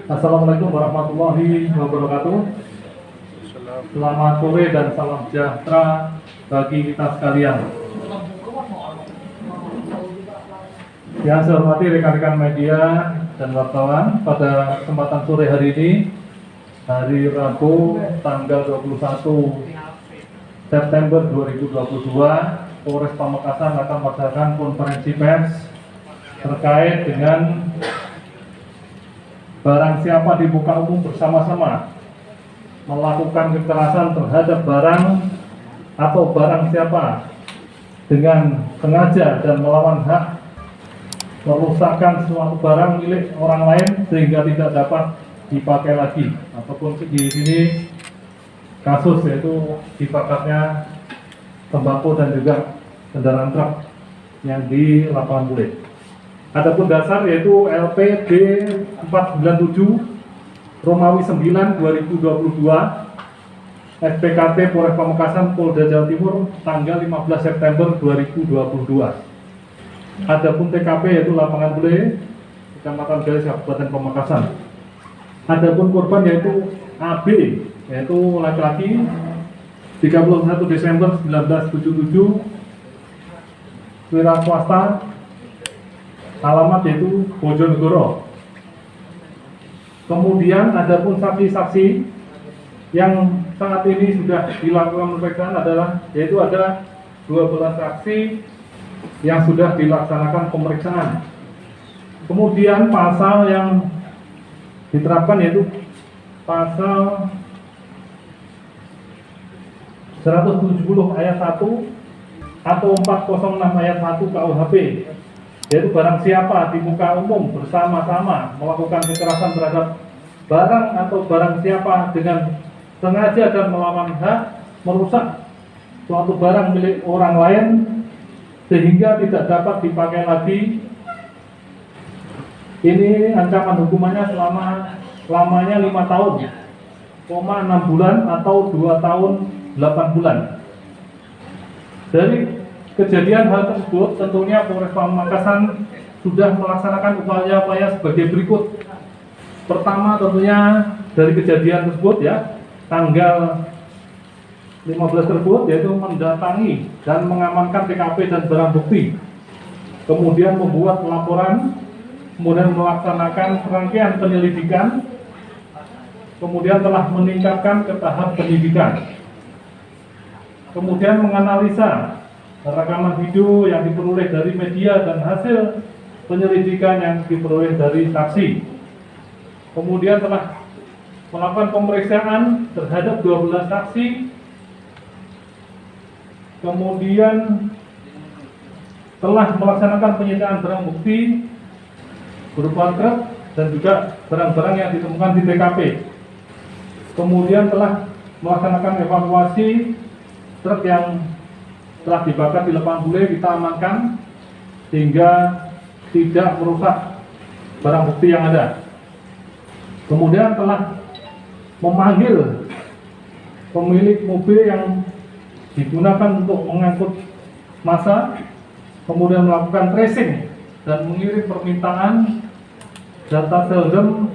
Assalamualaikum warahmatullahi wabarakatuh. Selamat sore dan salam sejahtera bagi kita sekalian. Yang saya hormati rekan-rekan media dan wartawan, pada kesempatan sore hari ini, hari Rabu tanggal 21 September 2022, Polres Pamekasan akan melaksanakan konferensi pers terkait dengan barang siapa di muka umum bersama-sama melakukan kekerasan terhadap barang atau barang siapa dengan sengaja dan melawan hak merusakkan suatu barang milik orang lain sehingga tidak dapat dipakai lagi, ataupun di sini kasus yaitu dibakarnya tembakau dan juga kendaraan truk yang di lapangan bule. Adapun dasar yaitu LPD 497 Romawi 9 2022 SPKT Polres Pamekasan Polda Jawa Timur tanggal 15 September 2022. Adapun TKP yaitu lapangan bule Kecamatan Galis Kabupaten Pamekasan. Adapun korban yaitu AB yaitu laki-laki 31 Desember 1977 wira swasta, alamat yaitu Bojonegoro. Kemudian adapun saksi-saksi yang saat ini sudah dilakukan pemeriksaan adalah yaitu ada 12 saksi yang sudah dilaksanakan pemeriksaan. Kemudian pasal yang diterapkan yaitu pasal 170 ayat 1 atau 406 ayat 1 KUHP, yaitu barang siapa di muka umum bersama-sama melakukan kekerasan terhadap barang atau barang siapa dengan sengaja dan melawan hak merusak suatu barang milik orang lain sehingga tidak dapat dipakai lagi, ini ancaman hukumannya lamanya 5 tahun, 6 bulan atau 2 tahun 8 bulan. Dari kejadian hal tersebut, tentunya Polres Pamekasan sudah melaksanakan upaya-upaya sebagai berikut. Pertama, tentunya dari kejadian tersebut ya, tanggal 15 tersebut yaitu mendatangi dan mengamankan TKP dan barang bukti. Kemudian membuat laporan, kemudian melaksanakan serangkaian penyelidikan, kemudian telah meningkatkan ke tahap penyidikan. Kemudian menganalisa rekaman video yang diperoleh dari media dan hasil penyelidikan yang diperoleh dari saksi. Kemudian telah melakukan pemeriksaan terhadap 12 saksi. Kemudian telah melaksanakan penyitaan barang bukti berupa truk dan juga barang-barang yang ditemukan di TKP. Kemudian telah melaksanakan evakuasi truk yang telah dibakar di lapangan bule, kita amankan sehingga tidak merusak barang bukti yang ada. Kemudian telah memanggil pemilik mobil yang digunakan untuk mengangkut massa, kemudian melakukan tracing dan mengirim permintaan data seldom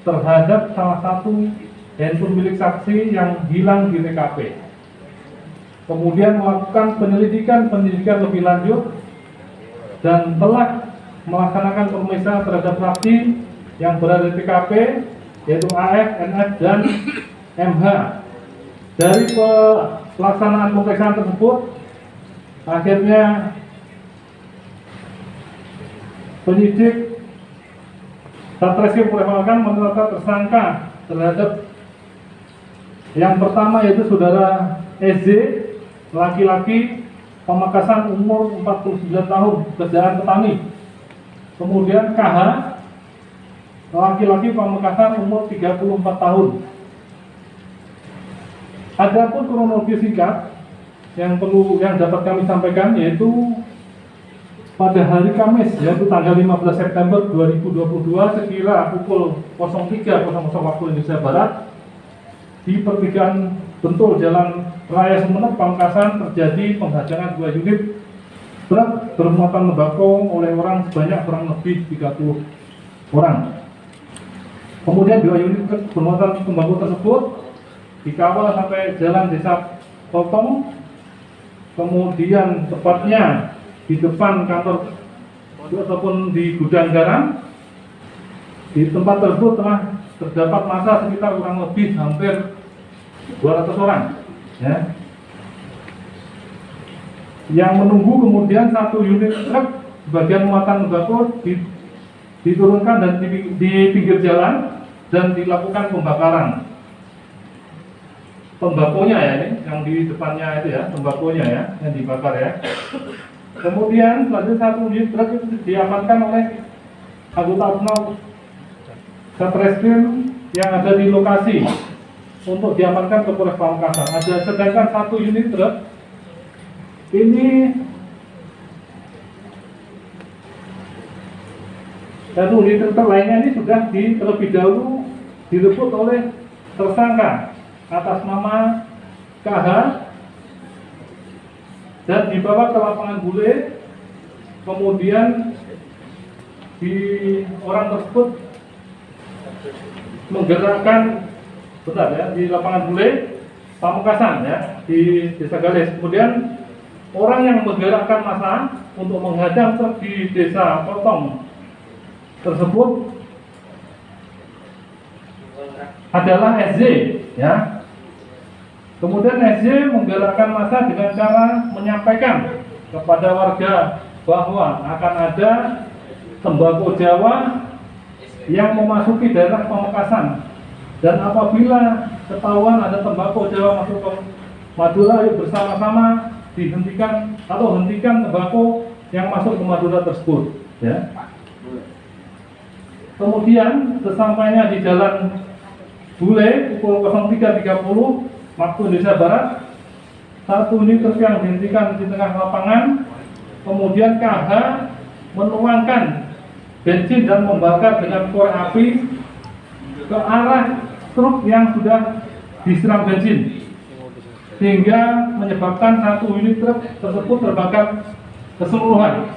terhadap salah satu handphone milik saksi yang hilang di TKP. Kemudian melakukan penyelidikan lebih lanjut dan telah melaksanakan pemeriksaan terhadap saksi yang berada di TKP yaitu AF, NF, dan MH. Dari pelaksanaan pemeriksaan tersebut, akhirnya penyidik Satreskrim Polres Pamekasan menetapkan tersangka terhadap yang pertama yaitu saudara SZ, laki-laki Pamekasan, umur 49 tahun, kerjaan petani. Kemudian KH, laki-laki Pamekasan, umur 34 tahun. Adapun kronologi singkat yang dapat kami sampaikan yaitu pada hari Kamis yaitu tanggal 15 September 2022 sekira pukul 03.00 waktu Indonesia Barat di pertigaan Bentul Jalan Raya Sumeneb Pamekasan terjadi penghadangan 2 unit truk bermuatan tembakau oleh orang sebanyak kurang lebih 30 orang. Kemudian 2 unit truk bermuatan tembakau tersebut dikawal sampai jalan desa Potong, kemudian tepatnya di depan kantor ataupun di gudang garam. Di tempat tersebut telah terdapat massa sekitar kurang lebih hampir 200 orang, ya, yang menunggu. Kemudian 1 unit truk bagian muatan tembakau diturunkan dan di pinggir jalan dan dilakukan pembakaran tembakonya, ya, ini yang di depannya itu, ya, tembakonya, ya, yang dibakar, ya. Kemudian selanjutnya 1 unit truk itu diamankan oleh anggota UPNOL Satreskrim yang ada di lokasi untuk diamankan ke Polres Pamekasan. Sedangkan 1 unit truk ini unit truk lainnya ini sudah terlebih dahulu direbut oleh tersangka atas nama KH dan dibawa ke lapangan bule. Kemudian orang tersebut menggerakkan di lapangan bule Pamekasan, ya, di Desa Galis. Kemudian orang yang menggerakkan massa untuk menghadang truk di Desa Potong tersebut adalah SJ, ya. Kemudian SJ menggerakkan massa dengan cara menyampaikan kepada warga bahwa akan ada tembakau Jawa yang memasuki daerah Pamekasan, dan apabila ketahuan ada tembakau Jawa masuk ke Madura, yuk bersama-sama dihentikan atau hentikan tembakau yang masuk ke Madura tersebut, ya. Kemudian sesampainya di Jalan Bule pukul 03.30 waktu Indonesia Barat, 1 unit truk yang dihentikan di tengah lapangan. Kemudian KH menuangkan bensin dan membakar dengan korek api ke arah truk yang sudah disiram bensin, sehingga menyebabkan 1 unit truk tersebut terbakar keseluruhan.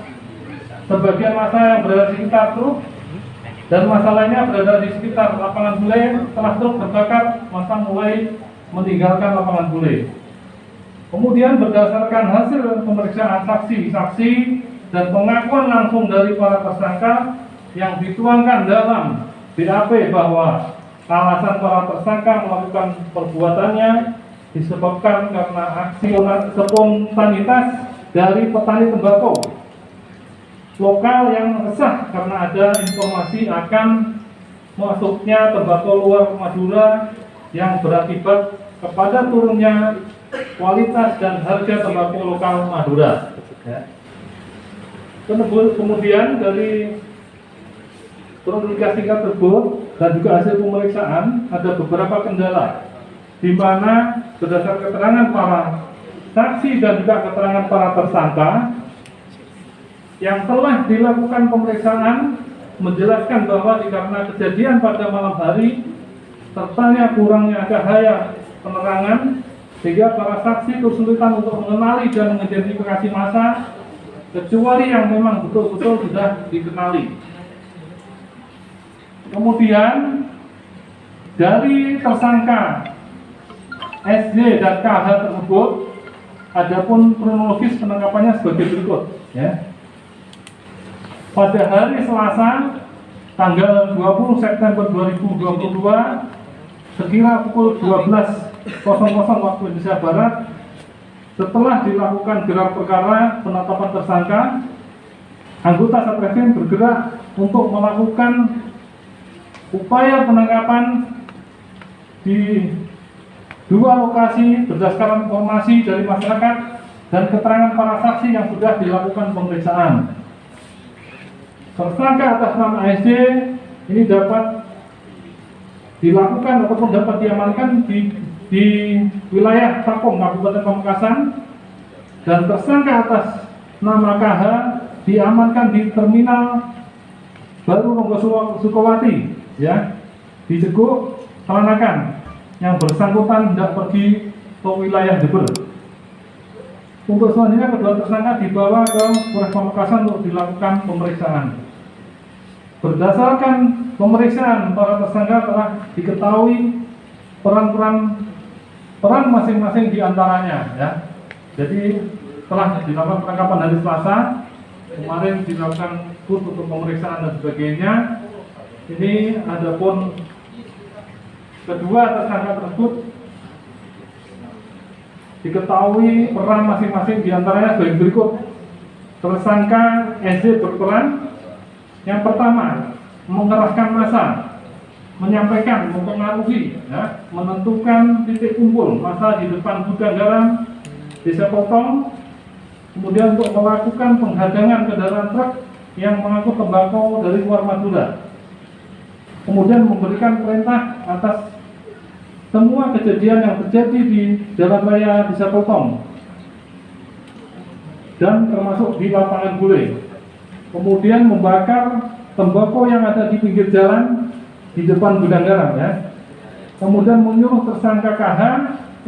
Sebagian massa yang berada di sekitar truk dan massa lainnya berada di sekitar lapangan bule. Setelah truk terbakar, massa mulai meninggalkan lapangan bule. Kemudian berdasarkan hasil pemeriksaan saksi-saksi dan pengakuan langsung dari para tersangka yang dituangkan dalam BAP bahwa alasan para tersangka melakukan perbuatannya disebabkan karena aksi spontanitas dari petani tembakau lokal yang resah karena ada informasi akan masuknya tembakau luar Madura yang berakibat kepada turunnya kualitas dan harga tembakau lokal Madura, ya. Kemudian dari kronologi singkat tersebut dan juga hasil pemeriksaan ada beberapa kendala, di mana berdasar keterangan para saksi dan juga keterangan para tersangka yang telah dilakukan pemeriksaan menjelaskan bahwa karena kejadian pada malam hari sertanya kurangnya cahaya penerangan, sehingga para saksi kesulitan untuk mengenali dan mengidentifikasi massa kecuali yang memang betul-betul sudah dikenali. Kemudian dari tersangka SJ dan KH tersebut, adapun kronologis penangkapannya sebagai berikut, ya. Pada hari Selasa tanggal 20 September 2022 sekira pukul 12.00 waktu Indonesia Barat, setelah dilakukan gelar perkara penetapan tersangka, anggota Satreskrim bergerak untuk melakukan upaya penangkapan di 2 lokasi berdasarkan informasi dari masyarakat dan keterangan para saksi yang sudah dilakukan pemeriksaan. Tersangka atas nama SJ ini dapat dilakukan ataupun dapat diamankan di wilayah Takong, Kabupaten Pamekasan, dan tersangka atas nama KH diamankan di Terminal Baru Ronggo Sukowati, ya, di Ceguk, Peranakan, yang bersangkutan tidak pergi ke wilayah Jember. Untuk selanjutnya kedua tersangka dibawa ke Polres Pamekasan untuk dilakukan pemeriksaan. berdasarkan pemeriksaan para tersangka telah diketahui peran masing-masing di antaranya, ya. Jadi telah dilakukan penangkapan hari Selasa, kemarin dilakukan kurs untuk pemeriksaan dan sebagainya. Ini adapun kedua tersangka tersebut diketahui peran masing-masing di antaranya sebagai berikut. Tersangka SZ berperan yang pertama mengerahkan massa, menyampaikan, mempengaruhi, ya, menentukan titik kumpul massa di depan gudang garam Desa Potong, kemudian untuk melakukan penghadangan kendaraan truk yang mengangkut tembakau dari luar Madura, kemudian memberikan perintah atas semua kejadian yang terjadi di jalan raya Desa Potong dan termasuk di lapangan Bule, kemudian membakar tembakau yang ada di pinggir jalan di depan gudang garam, ya. Kemudian menyuruh tersangka KH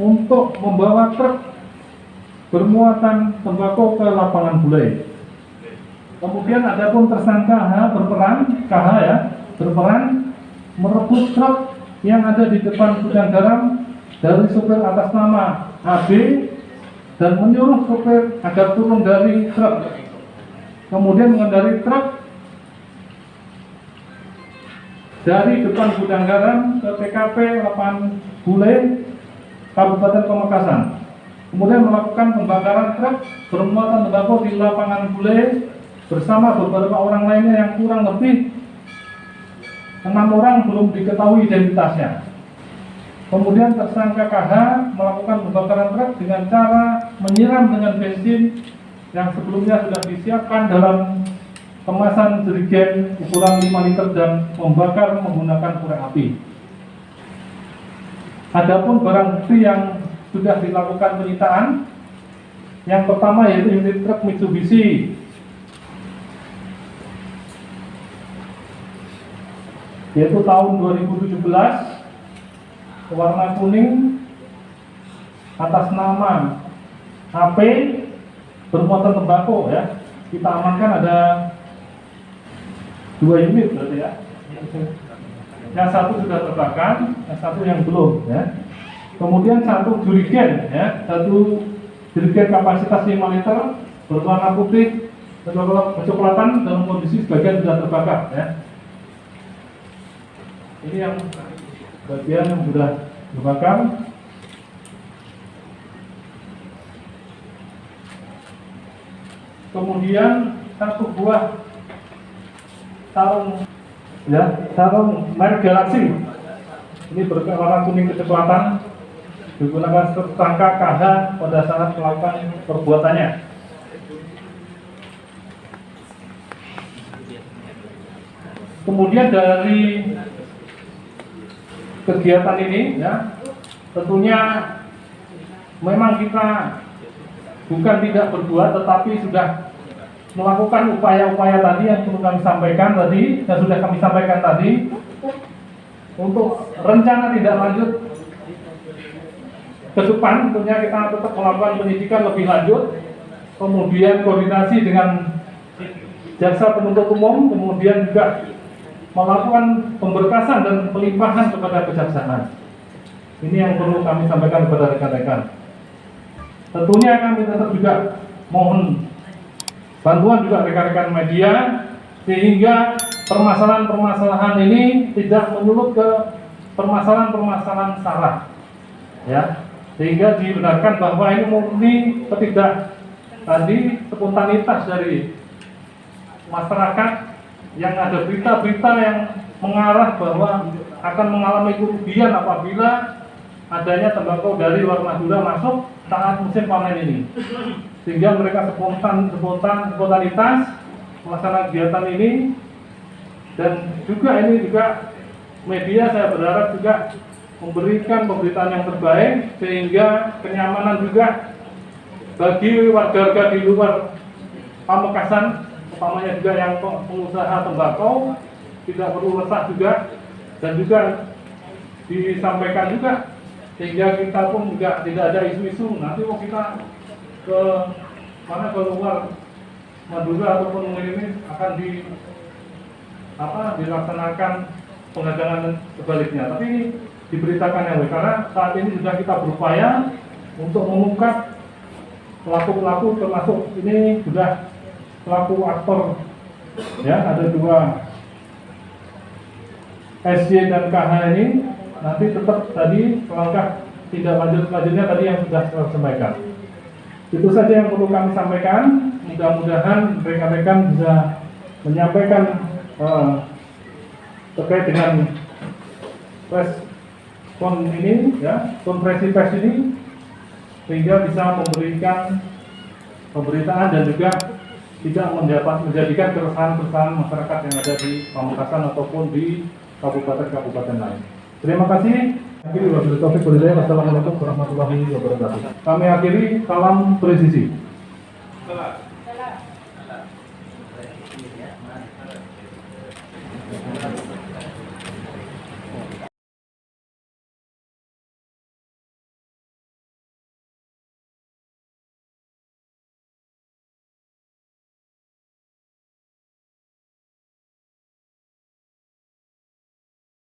untuk membawa truk bermuatan tembakau ke lapangan Bule. Kemudian adapun tersangka KH ya, berperan merebut truk yang ada di depan gudang garam dari supir atas nama AB dan menyuruh supir agar turun dari truk, kemudian mengendarai truk dari depan gudang garam ke TKP lapangan Bule, Kabupaten Pamekasan, kemudian melakukan pembakaran truk bermuatan tembakau di lapangan Bule bersama beberapa orang lainnya yang kurang lebih 6 orang belum diketahui identitasnya. Kemudian tersangka KH melakukan pembakaran truk dengan cara menyiram dengan bensin yang sebelumnya sudah disiapkan dalam kemasan jerigen ukuran 5 liter dan membakar menggunakan korek api. Adapun barang bukti yang sudah dilakukan penyitaan, yang pertama yaitu unit truk Mitsubishi yaitu tahun 2017 warna kuning atas nama HP bermuatan tembakau, ya. Kita amankan ada 2 unit berarti, ya. Yang satu sudah terbakar, yang satu yang belum, ya. Kemudian satu jerigen, ya, satu jerigen kapasitas 5 liter berwarna putih dan kecoklatan dalam kondisi sebagian sudah terbakar, ya. Ini yang bagian yang sudah terbakar. Kemudian satu buah sarung, ya, sarung merek Galaxy. Ini berwarna kuning kecoklatan, digunakan tersangka KH pada saat melakukan perbuatannya. Kemudian dari kegiatan ini, ya, tentunya memang kita bukan tidak berbuat, tetapi sudah melakukan upaya-upaya tadi yang perlu kami sampaikan tadi, yang sudah kami sampaikan tadi, untuk rencana tidak lanjut ke depan. Tentunya kita tetap melakukan penyidikan lebih lanjut, kemudian koordinasi dengan jaksa penuntut umum, kemudian juga melakukan pemberkasan dan pelimpahan kepada kejaksaan. Ini yang perlu kami sampaikan kepada rekan-rekan. Tentunya kami tetap juga mohon bantuan juga rekan-rekan media sehingga permasalahan-permasalahan ini tidak menyulut ke permasalahan-permasalahan SARA, ya, sehingga dibenarkan bahwa ini murni spontanitas dari masyarakat yang ada berita-berita yang mengarah bahwa akan mengalami kerugian apabila adanya tembakau dari luar Madura masuk saat musim panen ini, sehingga mereka spontanitas melaksanakan kegiatan ini. Dan juga ini juga media saya berharap juga memberikan pemberitaan yang terbaik sehingga kenyamanan juga bagi warga-warga di luar Pamekasan, utamanya juga yang pengusaha tembakau, tidak perlu resah juga, dan juga disampaikan juga sehingga kita pun juga tidak ada isu-isu nanti mau kita ke mana, ke luar Madura ataupun ini akan dilaksanakan pengadangan sebaliknya. Tapi ini diberitakan ya, karena saat ini sudah kita berupaya untuk mengungkap pelaku-pelaku, termasuk ini sudah pelaku aktor ya, ada dua SJ dan KH ini. Nanti tetap tadi langkah tindak lanjut selanjutnya tadi yang sudah saya sampaikan. Itu saja yang perlu kami sampaikan. Mudah-mudahan rekan-rekan bisa menyampaikan terkait dengan respon ini ya, konferensi pers ini, sehingga bisa memberikan pemberitaan dan juga tidak menjadikan keresahan-keresahan masyarakat yang ada di Pamekasan ataupun di kabupaten-kabupaten lain. Terima kasih. Wassalamualaikum warahmatullahi wabarakatuh. Kami akhiri, salam presisi.